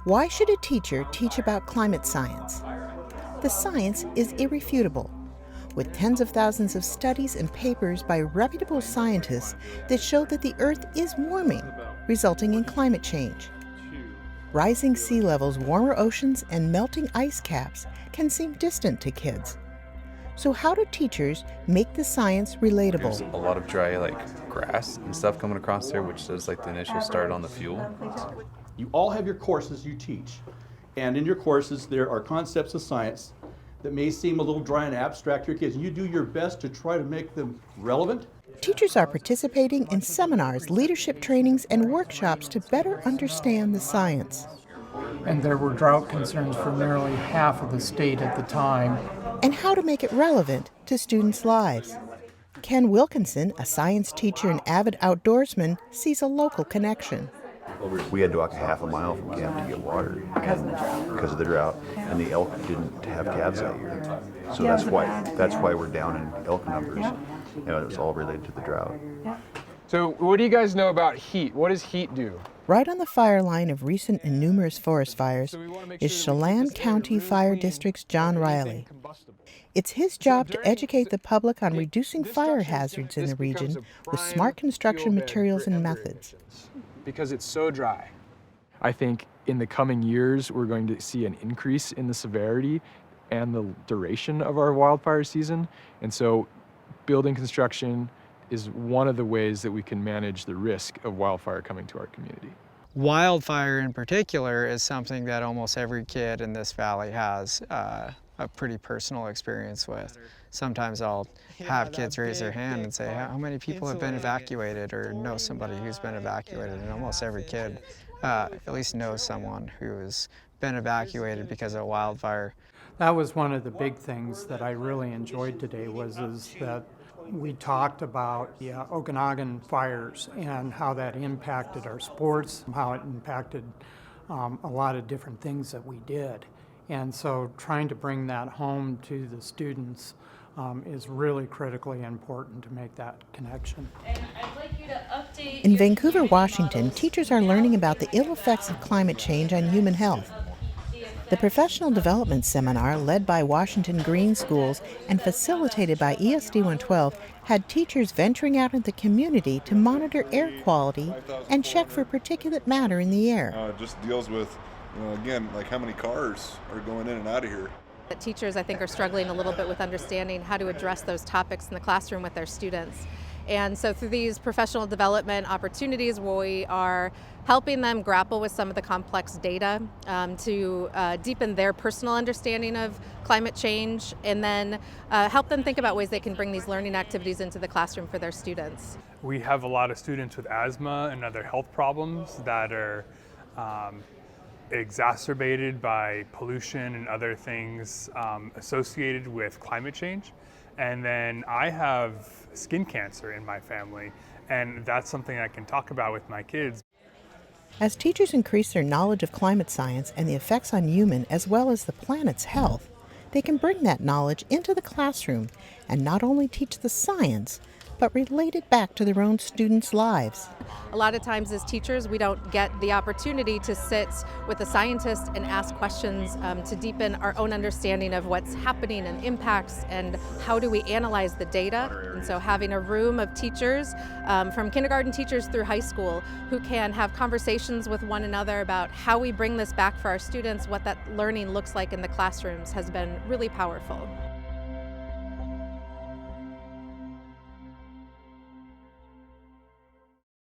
Why should a teacher teach about climate science? The science is irrefutable, with tens of thousands of studies and papers by reputable scientists that show that the Earth is warming, resulting in climate change. Rising sea levels, warmer oceans, and melting ice caps can seem distant to kids. So how do teachers make the science relatable? There's a lot of dry grass and stuff coming across there, which does the initial start on the fuel. You all have your courses you teach, and in your courses there are concepts of science that may seem a little dry and abstract to your kids, and you do your best to try to make them relevant. Teachers are participating in seminars, leadership trainings, and workshops to better understand the science. And there were drought concerns for nearly half of the state at the time. And how to make it relevant to students' lives. Ken Wilkinson, a science teacher and avid outdoorsman, sees a local connection. We had to walk a half a mile from camp to get water because of the drought, and the elk didn't have calves that year. So that's why we're down in elk numbers. It was all related to the drought. So what do you guys know about heat? What does heat do? Right on the fire line of recent and numerous forest fires is Chelan County Fire District's John Riley. It's his job to educate the public on reducing fire hazards in the region with smart construction materials and methods. Because it's so dry. I think in the coming years, we're going to see an increase in the severity and the duration of our wildfire season. And so building construction is one of the ways that we can manage the risk of wildfire coming to our community. Wildfire in particular is something that almost every kid in this valley has a pretty personal experience with. Sometimes I'll have kids raise their hand and say, how many people have been evacuated or know somebody who's been evacuated? And almost every kid at least knows someone who's been evacuated because of a wildfire. That was one of the big things that I really enjoyed today is that we talked about the Okanagan fires and how that impacted our sports, how it impacted a lot of different things that we did. And so trying to bring that home to the students is really critically important to make that connection. And I'd like you to update in Vancouver, Washington, teachers are learning about the ill effects of climate change on human health. The Professional Development Seminar, led by Washington Green Schools and facilitated by ESD 112, had teachers venturing out into the community to monitor air quality and check for particulate matter in the air. It just deals with, again, like how many cars are going in and out of here. The teachers, I think, are struggling a little bit with understanding how to address those topics in the classroom with their students. And so through these professional development opportunities, we are helping them grapple with some of the complex data to deepen their personal understanding of climate change, and then help them think about ways they can bring these learning activities into the classroom for their students. We have a lot of students with asthma and other health problems that are exacerbated by pollution and other things associated with climate change. And then I have skin cancer in my family, and that's something I can talk about with my kids. As teachers increase their knowledge of climate science and the effects on human as well as the planet's health, they can bring that knowledge into the classroom and not only teach the science, but relate it back to their own students' lives. A lot of times as teachers, we don't get the opportunity to sit with a scientist and ask questions to deepen our own understanding of what's happening and impacts and how do we analyze the data. And so having a room of teachers, from kindergarten teachers through high school, who can have conversations with one another about how we bring this back for our students, what that learning looks like in the classrooms, has been really powerful.